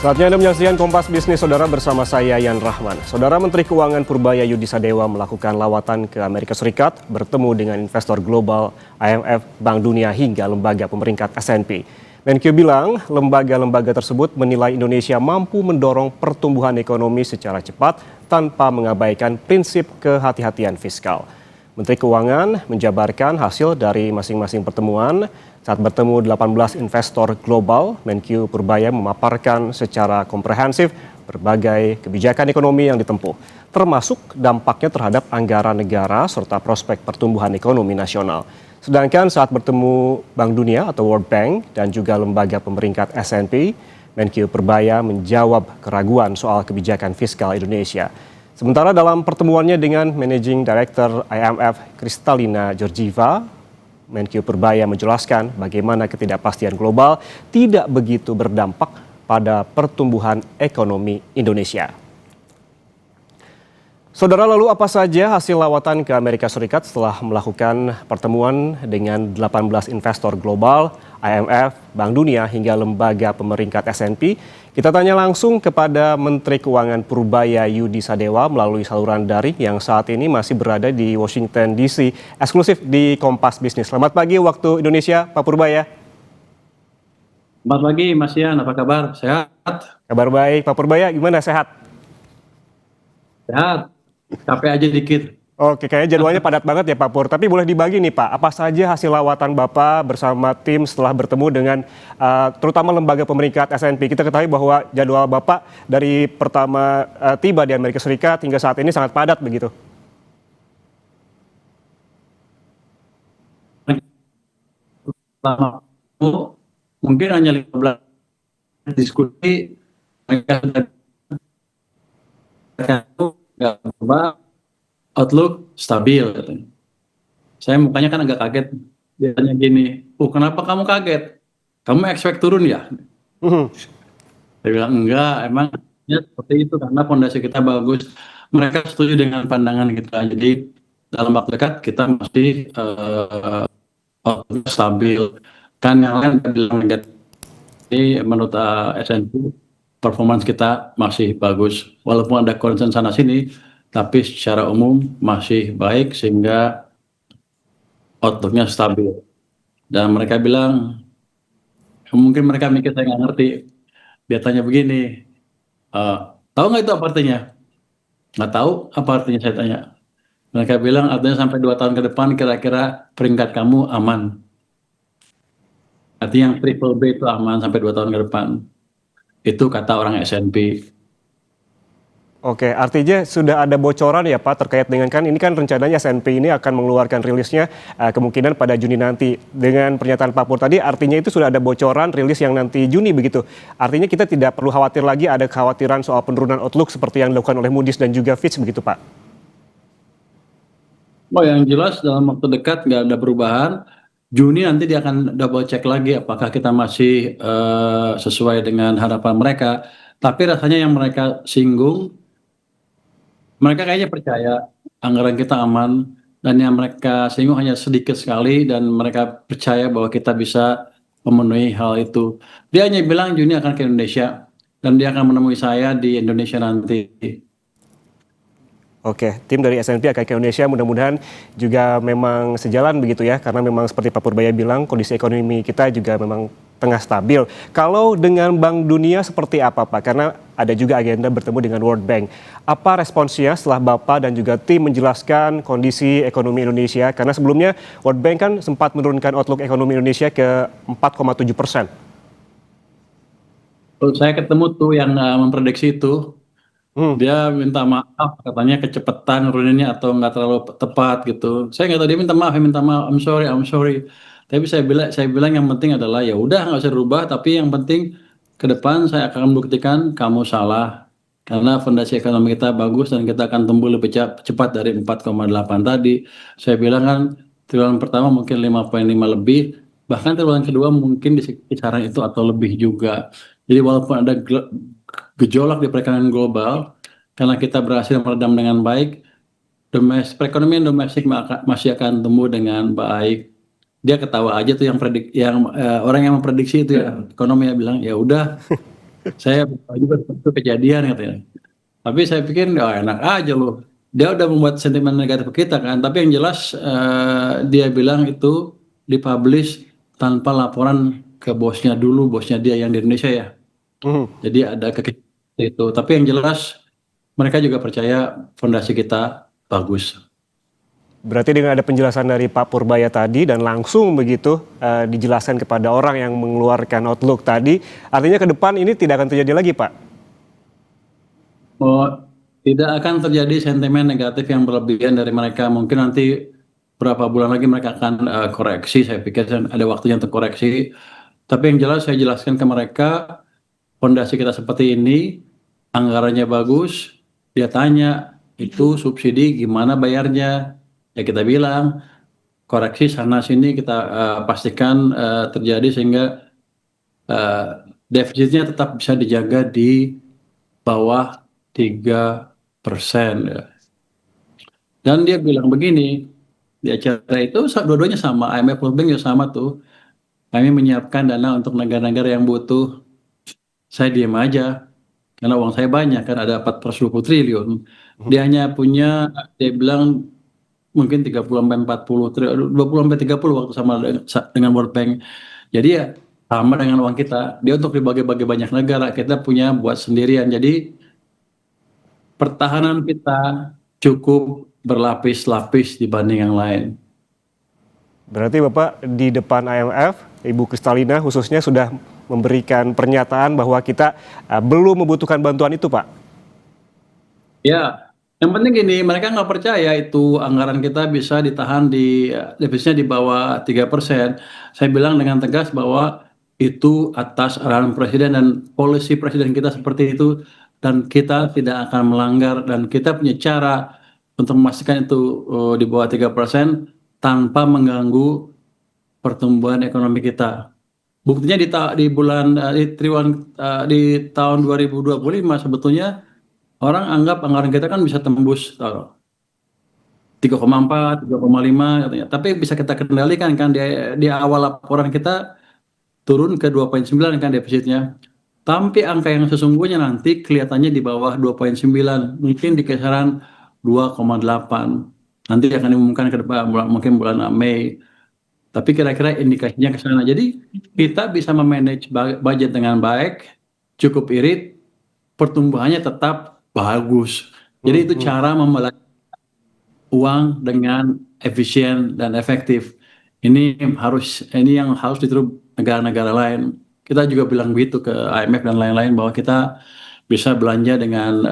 Saatnya Anda menyaksikan Kompas Bisnis Saudara bersama saya Yan Rahman. Saudara Menteri Keuangan Purbaya Yudi Sadewa melakukan lawatan ke Amerika Serikat bertemu dengan investor global IMF, Bank Dunia hingga lembaga pemeringkat S&P. Menkyu bilang lembaga-lembaga tersebut menilai Indonesia mampu mendorong pertumbuhan ekonomi secara cepat tanpa mengabaikan prinsip kehati-hatian fiskal. Menteri Keuangan menjabarkan hasil dari masing-masing pertemuan. Saat bertemu 18 investor global, Menkyu Purbaya memaparkan secara komprehensif berbagai kebijakan ekonomi yang ditempuh, termasuk dampaknya terhadap anggaran negara serta prospek pertumbuhan ekonomi nasional. Sedangkan saat bertemu Bank Dunia atau World Bank dan juga lembaga pemeringkat S&P, Menkyu Purbaya menjawab keraguan soal kebijakan fiskal Indonesia. Sementara dalam pertemuannya dengan Managing Director IMF Kristalina Georgieva, Menkyu Purbaya menjelaskan bagaimana ketidakpastian global tidak begitu berdampak pada pertumbuhan ekonomi Indonesia. Saudara, lalu apa saja hasil lawatan ke Amerika Serikat setelah melakukan pertemuan dengan 18 investor global, IMF, Bank Dunia hingga lembaga pemeringkat S&P? Kita tanya langsung kepada Menteri Keuangan Purbaya Yudi Sadewa melalui saluran daring yang saat ini masih berada di Washington DC, eksklusif di Kompas Bisnis. Selamat pagi waktu Indonesia, Pak Purbaya. Selamat pagi Mas Yan, apa kabar? Sehat? Kabar baik, Pak Purbaya gimana, sehat? Sehat, capek aja dikit. Oke, kayaknya jadwalnya padat banget ya Pak Pur. Tapi boleh dibagi nih Pak, apa saja hasil lawatan Bapak bersama tim setelah bertemu dengan terutama lembaga pemeringkat S&P. Kita ketahui bahwa jadwal Bapak dari pertama tiba di Amerika Serikat hingga saat ini sangat padat begitu. Selama itu mungkin hanya 15 diskusi, mereka sudah nggak berubah, outlook stabil katanya. Saya mukanya kan agak kaget. Dia tanya gini, kenapa kamu kaget? Kamu expect turun ya? Saya bilang enggak, emang ya seperti itu karena fondasi kita bagus. Mereka setuju dengan pandangan kita. Jadi dalam waktu dekat kita masih outlook stabil. Kan yang lain bilang negatif. Jadi menurut S&P performance kita masih bagus. Walaupun ada concern sana sini, tapi secara umum masih baik sehingga outlook-nya stabil. Dan mereka bilang, mungkin mereka mikir saya nggak ngerti. Dia tanya begini, tahu nggak itu apa artinya? Nggak tahu apa artinya, saya tanya. Mereka bilang artinya sampai 2 tahun ke depan kira-kira peringkat kamu aman. Artinya yang triple B itu aman sampai 2 tahun ke depan. Itu kata orang S&P. Oke, artinya sudah ada bocoran ya Pak terkait dengan ini kan rencananya S&P ini akan mengeluarkan rilisnya kemungkinan pada Juni nanti. Dengan pernyataan Pak Pur tadi artinya itu sudah ada bocoran rilis yang nanti Juni begitu. Artinya kita tidak perlu khawatir lagi ada kekhawatiran soal penurunan outlook seperti yang dilakukan oleh Moody's dan juga Fitch begitu Pak. Oh, yang jelas dalam waktu dekat nggak ada perubahan. Juni nanti dia akan double check lagi apakah kita masih sesuai dengan harapan mereka. Tapi rasanya yang mereka singgung, mereka kayaknya percaya anggaran kita aman, dan yang mereka singgung hanya sedikit sekali, dan mereka percaya bahwa kita bisa memenuhi hal itu. Dia hanya bilang Juni akan ke Indonesia, dan dia akan menemui saya di Indonesia nanti. Oke, tim dari S&P akan ke Indonesia, mudah-mudahan juga memang sejalan begitu ya, karena memang seperti Pak Purbaya bilang, kondisi ekonomi kita juga memang tengah stabil. Kalau dengan Bank Dunia seperti apa Pak? Karena ada juga agenda bertemu dengan World Bank. Apa responsnya setelah Bapak dan juga tim menjelaskan kondisi ekonomi Indonesia? Karena sebelumnya World Bank kan sempat menurunkan outlook ekonomi Indonesia ke 4,7%. Saya ketemu tuh yang memprediksi itu. Dia minta maaf, katanya kecepatan nuruninnya atau nggak terlalu tepat gitu. Saya nggak tahu, dia minta maaf, I'm sorry. Tapi saya bilang yang penting adalah ya udah nggak usah dirubah, tapi yang penting ke depan saya akan buktikan kamu salah. Karena fondasi ekonomi kita bagus dan kita akan tumbuh lebih cepat dari 4,8 tadi. Saya bilang kan triwulan pertama mungkin 5,5 lebih, bahkan triwulan kedua mungkin di kisaran itu atau lebih juga. Jadi walaupun ada gejolak di perekonomian global, karena kita berhasil meredam dengan baik, perekonomian domestik masih akan tumbuh dengan baik. Dia ketawa aja tuh yang orang yang memprediksi itu ya, ekonomi ya bilang ya udah Saya lupa juga itu kejadian katanya. Tapi saya pikir oh, enak aja loh. Dia udah membuat sentimen negatif ke kita kan. Tapi yang jelas dia bilang itu dipublish tanpa laporan ke bosnya dulu, bosnya dia yang di Indonesia ya. Mhm. Jadi ada kekecewaan itu. Tapi yang jelas mereka juga percaya fondasi kita bagus. Berarti dengan ada penjelasan dari Pak Purbaya tadi dan langsung begitu dijelaskan kepada orang yang mengeluarkan outlook tadi, artinya ke depan ini tidak akan terjadi lagi, Pak? Oh, tidak akan terjadi sentimen negatif yang berlebihan dari mereka. Mungkin nanti berapa bulan lagi mereka akan koreksi. Saya pikir ada waktunya untuk koreksi. Tapi yang jelas saya jelaskan ke mereka, fondasi kita seperti ini, anggarannya bagus. Dia tanya, itu subsidi gimana bayarnya? Ya kita bilang, koreksi sana sini kita pastikan terjadi sehingga eh, defisitnya tetap bisa dijaga di bawah 3%. Ya. Dan dia bilang begini, di acara itu dua-duanya sama, IMF World Bank juga sama tuh. Kami menyiapkan dana untuk negara-negara yang butuh. Saya diam aja, karena uang saya banyak, kan ada 420 triliun. Dia hanya punya, dia bilang mungkin 30 sampai 40 triliun, 20 sampai 30 waktu sama dengan World Bank. Jadi ya sama dengan uang kita. Dia untuk dibagi-bagi banyak negara, kita punya buat sendirian. Jadi pertahanan kita cukup berlapis-lapis dibanding yang lain. Berarti Bapak di depan IMF, Ibu Kristalina khususnya sudah memberikan pernyataan bahwa kita belum membutuhkan bantuan itu, Pak. Ya, yang penting gini, mereka nggak percaya itu anggaran kita bisa ditahan di defisitnya di bawah 3%. Saya bilang dengan tegas bahwa itu atas arahan presiden dan polisi presiden kita seperti itu dan kita tidak akan melanggar dan kita punya cara untuk memastikan itu di bawah 3% tanpa mengganggu pertumbuhan ekonomi kita. Buktinya di bulan di tahun 2025 sebetulnya orang anggap anggaran kita kan bisa tembus 3,4, 3,5 katanya. Tapi bisa kita kendalikan kan di awal laporan kita turun ke 2,9 kan defisitnya. Tapi angka yang sesungguhnya nanti kelihatannya di bawah 2,9, mungkin di kisaran 2,8. Nanti akan diumumkan ke depan mungkin bulan Mei. Tapi kira-kira indikasinya ke sana. Jadi kita bisa memanage budget dengan baik, cukup irit, pertumbuhannya tetap bagus. Jadi Hmm, itu hmm. cara membelanjakan uang dengan efisien dan efektif. Ini yang harus ditiru negara-negara lain. Kita juga bilang begitu ke IMF dan lain-lain bahwa kita bisa belanja dengan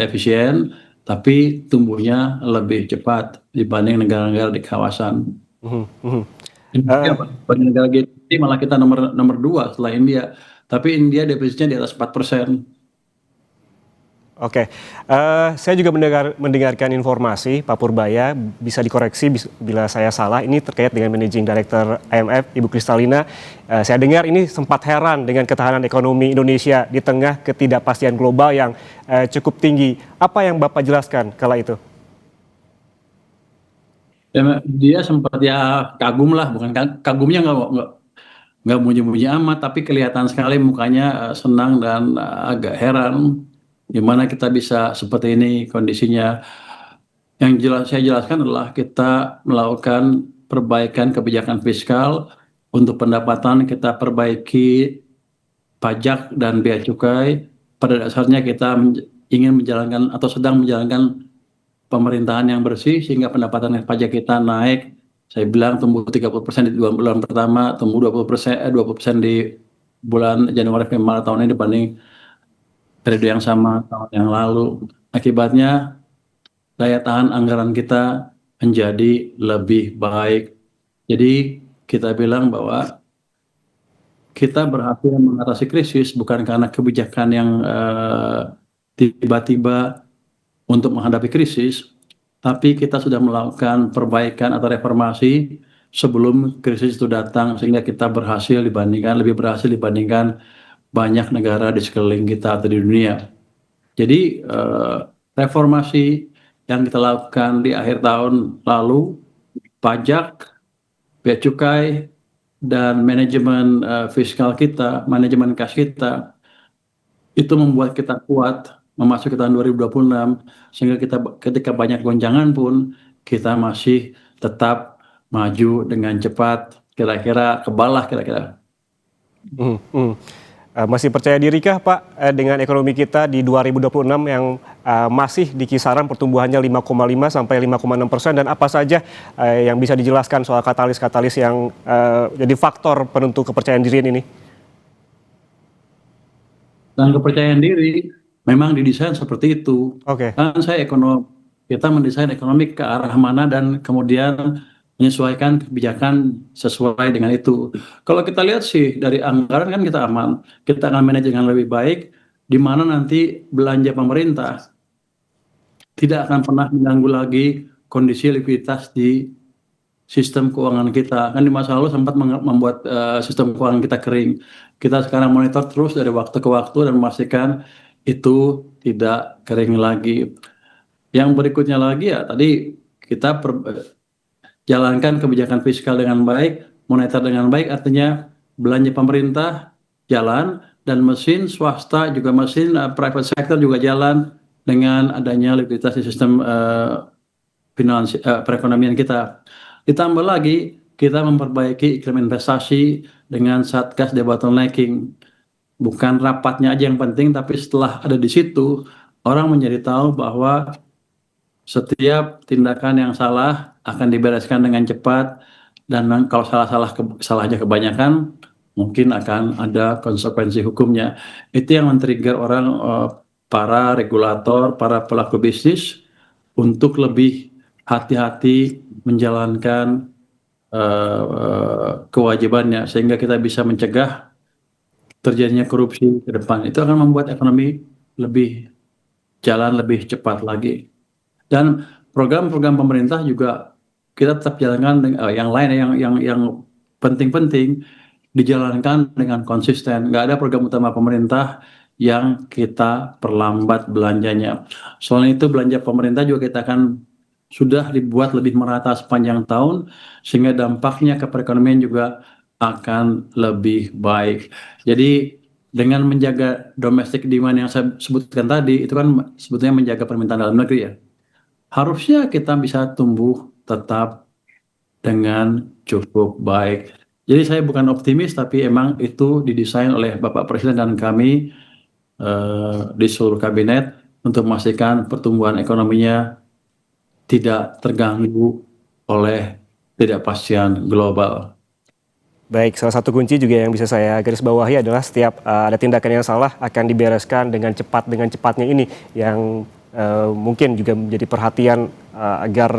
efisien, tapi tumbuhnya lebih cepat dibanding negara-negara di kawasan. Mhm, mhm. India, Eh, Pak. Bagi negara G20 malah kita nomor nomor dua setelah India. Tapi India defisitnya di atas 4%. Oke, saya juga mendengarkan informasi Pak Purbaya, bisa dikoreksi bila saya salah, ini terkait dengan Managing Director IMF, Ibu Kristalina. Saya dengar ini sempat heran dengan ketahanan ekonomi Indonesia di tengah ketidakpastian global yang cukup tinggi. Apa yang Bapak jelaskan kala itu? Ya, dia sempat ya kagum lah, bukan kagumnya nggak muji-muji amat, tapi kelihatan sekali mukanya senang dan agak heran gimana kita bisa seperti ini kondisinya. Yang jelas saya jelaskan adalah kita melakukan perbaikan kebijakan fiskal untuk pendapatan kita perbaiki pajak dan bea cukai. Pada dasarnya kita ingin menjalankan atau sedang menjalankan pemerintahan yang bersih sehingga pendapatan pajak kita naik. Saya bilang tumbuh 30% di 2 bulan pertama, tumbuh 20% di bulan Januari Februari tahun ini dibanding periode yang sama tahun yang lalu. Akibatnya daya tahan anggaran kita menjadi lebih baik. Jadi kita bilang bahwa kita berhasil mengatasi krisis bukan karena kebijakan yang tiba-tiba untuk menghadapi krisis, tapi kita sudah melakukan perbaikan atau reformasi sebelum krisis itu datang sehingga kita lebih berhasil dibandingkan banyak negara di sekeliling kita atau di dunia. Jadi reformasi yang kita lakukan di akhir tahun lalu, pajak, bea cukai, dan manajemen fiskal kita, manajemen kas kita Itu membuat kita kuat memasuki tahun 2026, sehingga kita ketika banyak gonjangan pun kita masih tetap maju dengan cepat. Kira-kira kebalah kira-kira. Hmm, hmm. Masih percaya dirikah Pak dengan ekonomi kita di 2026 yang masih di kisaran pertumbuhannya 5,5 sampai 5,6%, dan apa saja yang bisa dijelaskan soal katalis-katalis yang jadi faktor penentu kepercayaan diri ini? Dan kepercayaan diri memang didesain seperti itu. Oke. Kan saya ekonom, kita mendesain ekonomi ke arah mana dan kemudian menyesuaikan kebijakan sesuai dengan itu. Kalau kita lihat sih dari anggaran kan kita aman, kita akan manage dengan lebih baik, di mana nanti belanja pemerintah tidak akan pernah mengganggu lagi kondisi likuiditas di sistem keuangan kita. Kan di masa lalu sempat membuat sistem keuangan kita kering. Kita sekarang monitor terus dari waktu ke waktu dan memastikan itu tidak kering lagi. Yang berikutnya lagi ya tadi kita jalankan kebijakan fiskal dengan baik, moneter dengan baik, artinya belanja pemerintah jalan dan mesin swasta juga mesin private sector juga jalan dengan adanya likuiditas di sistem perekonomian kita. Ditambah lagi kita memperbaiki iklim investasi dengan Satgas debottlenecking. Bukan rapatnya aja yang penting, tapi setelah ada di situ orang menjadi tahu bahwa setiap tindakan yang salah akan dibereskan dengan cepat, dan kalau salahnya kebanyakan mungkin akan ada konsekuensi hukumnya. Itu yang men-trigger orang, para regulator, para pelaku bisnis untuk lebih hati-hati menjalankan kewajibannya, sehingga kita bisa mencegah terjadinya korupsi ke depan. Itu akan membuat ekonomi lebih jalan lebih cepat lagi. Dan program-program pemerintah juga kita tetap jalankan, yang lain yang penting-penting dijalankan dengan konsisten. Nggak ada program utama pemerintah yang kita perlambat belanjanya. Selain itu belanja pemerintah juga kita akan sudah dibuat lebih merata sepanjang tahun, sehingga dampaknya ke perekonomian juga akan lebih baik. Jadi dengan menjaga domestic demand yang saya sebutkan tadi, itu kan sebetulnya menjaga permintaan dalam negeri ya. Harusnya kita bisa tumbuh tetap dengan cukup baik. Jadi saya bukan optimis, tapi emang itu didesain oleh Bapak Presiden dan kami di seluruh kabinet untuk memastikan pertumbuhan ekonominya tidak terganggu oleh ketidakpastian global. Baik, salah satu kunci juga yang bisa saya garis bawahi adalah setiap ada tindakan yang salah akan dibereskan dengan cepat, dengan cepatnya ini yang mungkin juga menjadi perhatian agar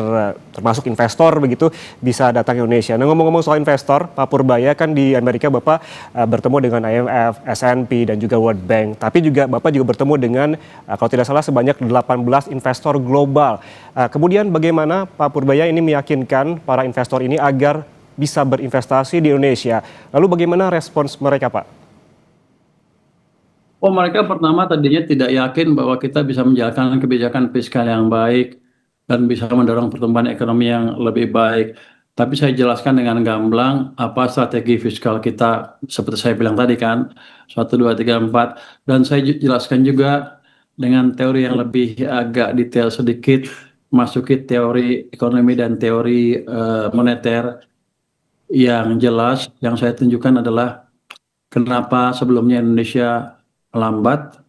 termasuk investor begitu bisa datang ke Indonesia. Nah, ngomong-ngomong soal investor, Pak Purbaya, kan di Amerika Bapak bertemu dengan IMF, S&P dan juga World Bank. Tapi juga Bapak juga bertemu dengan kalau tidak salah sebanyak 18 investor global. Kemudian bagaimana Pak Purbaya ini meyakinkan para investor ini agar bisa berinvestasi di Indonesia? Lalu bagaimana respons mereka, Pak? Oh, mereka pertama tadinya tidak yakin bahwa kita bisa menjalankan kebijakan fiskal yang baik dan bisa mendorong pertumbuhan ekonomi yang lebih baik. Tapi saya jelaskan dengan gamblang apa strategi fiskal kita, seperti saya bilang tadi kan, 1, 2, 3, 4. Dan saya jelaskan juga dengan teori yang lebih agak detail sedikit, masuki teori ekonomi dan teori moneter yang jelas. Yang saya tunjukkan adalah kenapa sebelumnya Indonesia lambat.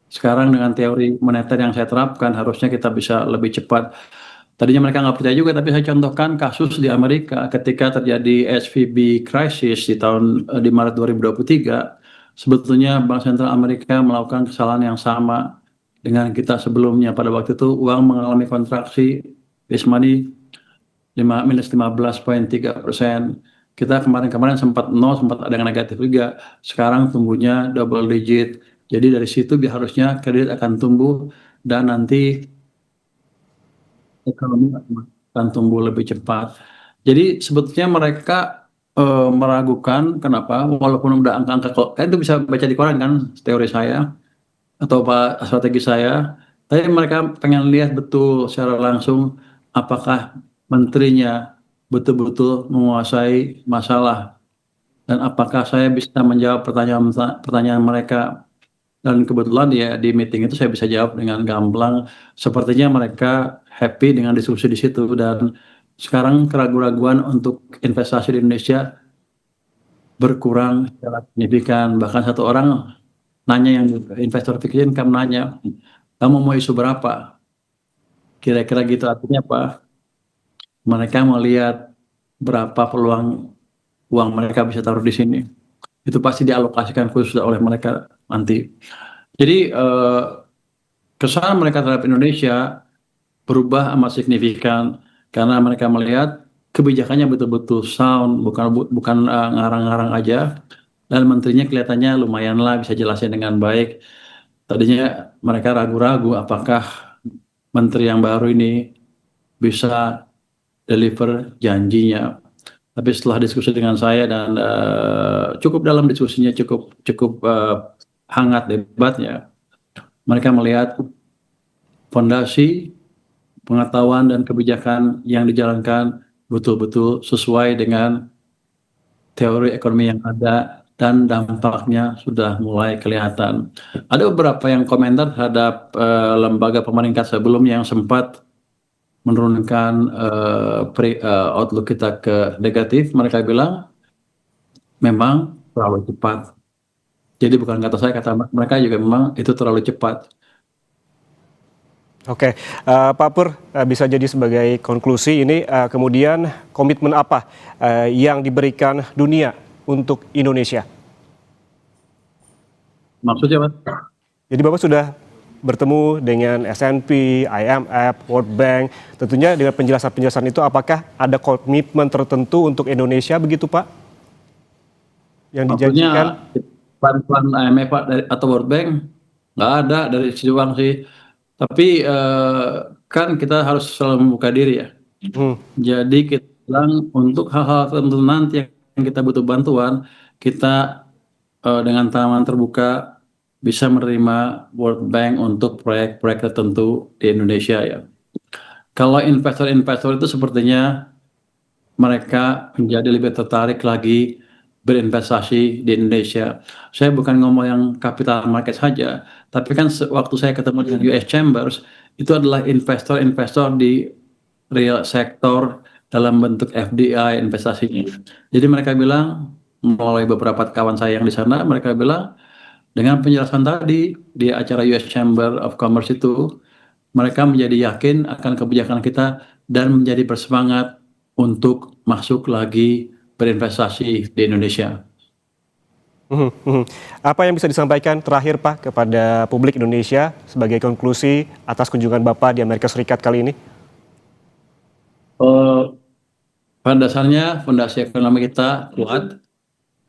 Sekarang dengan teori moneter yang saya terapkan, harusnya kita bisa lebih cepat. Tadinya mereka nggak percaya juga, tapi saya contohkan kasus di Amerika ketika terjadi SVB crisis di Maret 2023. Sebetulnya Bank Sentral Amerika melakukan kesalahan yang sama dengan kita sebelumnya. Pada waktu itu uang mengalami kontraksi, base money minus 15,3%. Kita kemarin-kemarin sempat nol, sempat ada yang negatif juga. Sekarang tumbuhnya double digit. Jadi dari situ harusnya kredit akan tumbuh dan nanti ekonomi akan tumbuh lebih cepat. Jadi sebetulnya mereka meragukan kenapa, walaupun udah angka-angka, kan itu bisa baca di koran kan, teori saya atau strategi saya. Tapi mereka pengen lihat betul secara langsung apakah menterinya betul-betul menguasai masalah dan apakah saya bisa menjawab pertanyaan mereka. Dan kebetulan ya di meeting itu saya bisa jawab dengan gamblang. Sepertinya mereka happy dengan diskusi di situ, dan sekarang keraguan-raguan untuk investasi di Indonesia berkurang secara signifikan. Bahkan satu orang nanya, yang investor fixed income nanya, kamu mau isu berapa? Kira-kira gitu, artinya apa? Mereka melihat berapa peluang uang mereka bisa taruh di sini. Itu pasti dialokasikan khusus oleh mereka nanti. Jadi kesan mereka terhadap Indonesia berubah amat signifikan karena mereka melihat kebijakannya betul-betul sound, bukan ngarang-ngarang aja, dan menterinya kelihatannya lumayanlah bisa jelasin dengan baik. Tadinya mereka ragu-ragu apakah menteri yang baru ini bisa deliver janjinya. Tapi setelah diskusi dengan saya dan cukup dalam diskusinya, cukup hangat debatnya, mereka melihat fondasi pengetahuan dan kebijakan yang dijalankan betul-betul sesuai dengan teori ekonomi yang ada, dan dampaknya sudah mulai kelihatan. Ada beberapa yang komentar terhadap lembaga pemerintah sebelumnya yang sempat menurunkan outlook kita ke negatif. Mereka bilang memang terlalu cepat. Jadi bukan kata saya, kata mereka juga memang itu terlalu cepat. Oke, Pak Pur, bisa jadi sebagai konklusi ini kemudian komitmen apa yang diberikan dunia untuk Indonesia? Maksudnya Pak? Jadi Bapak sudah bertemu dengan S&P, IMF, World Bank, tentunya dengan penjelasan-penjelasan itu apakah ada komitmen tertentu untuk Indonesia begitu Pak? Yang dijanjikan? Maksudnya bantuan IMF atau World Bank nggak ada dari sisi uang sih. Tapi kan kita harus selalu membuka diri ya. Jadi kita bilang untuk hal-hal tertentu nanti yang kita butuh bantuan, kita dengan tangan terbuka bisa menerima World Bank untuk proyek-proyek tertentu di Indonesia ya. Kalau investor-investor itu sepertinya mereka menjadi lebih tertarik lagi berinvestasi di Indonesia. Saya bukan ngomong yang capital market saja, tapi kan waktu saya ketemu dengan US Chambers, itu adalah investor-investor di real sektor dalam bentuk FDI investasinya. Jadi mereka bilang, melalui beberapa kawan saya yang di sana, mereka bilang, dengan penjelasan tadi di acara US Chamber of Commerce itu, mereka menjadi yakin akan kebijakan kita dan menjadi bersemangat untuk masuk lagi berinvestasi di Indonesia. Apa yang bisa disampaikan terakhir Pak kepada publik Indonesia sebagai konklusi atas kunjungan Bapak di Amerika Serikat kali ini? Pada dasarnya fondasi ekonomi kita kuat.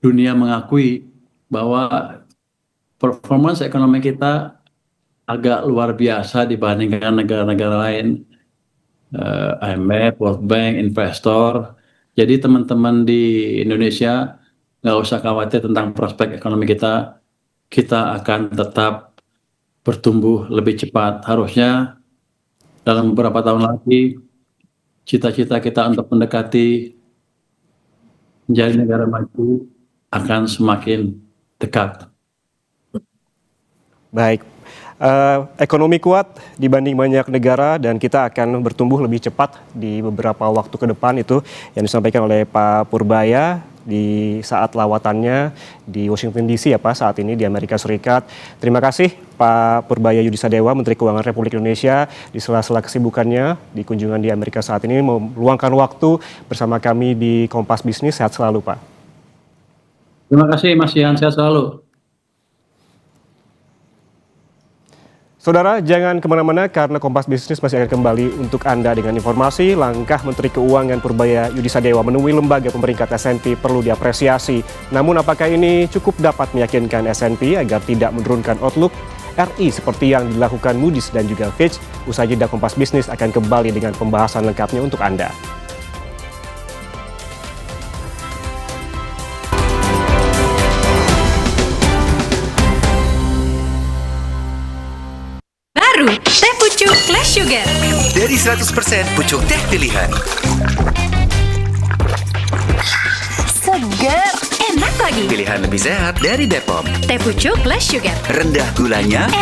Dunia mengakui bahwa performance ekonomi kita agak luar biasa dibandingkan negara-negara lain. IMF, World Bank, investor. Jadi teman-teman di Indonesia nggak usah khawatir tentang prospek ekonomi kita. Kita akan tetap bertumbuh lebih cepat. Harusnya dalam beberapa tahun lagi, cita-cita kita untuk mendekati menjadi negara maju akan semakin dekat. Baik, ekonomi kuat dibanding banyak negara dan kita akan bertumbuh lebih cepat di beberapa waktu ke depan, itu yang disampaikan oleh Pak Purbaya di saat lawatannya di Washington DC ya Pak saat ini di Amerika Serikat. Terima kasih Pak Purbaya Yudisadewa, Menteri Keuangan Republik Indonesia, di sela-sela kesibukannya di kunjungan di Amerika saat ini meluangkan waktu bersama kami di Kompas Bisnis. Sehat selalu Pak. Terima kasih Mas Yan, sehat selalu. Saudara, jangan kemana-mana karena Kompas Bisnis masih akan kembali untuk Anda dengan informasi langkah Menteri Keuangan Purbaya Yudisadewa menemui lembaga pemeringkat S&P perlu diapresiasi. Namun apakah ini cukup dapat meyakinkan S&P agar tidak menurunkan outlook RI seperti yang dilakukan Moody's dan juga Fitch? Usai jeda, Kompas Bisnis akan kembali dengan pembahasan lengkapnya untuk Anda. Teh pucuk Clash Sugar dari 100% pucuk teh pilihan. seger, enak kok lagi. Pilihan lebih sehat dari Bepom. Teh pucuk less sugar. Rendah gulanya,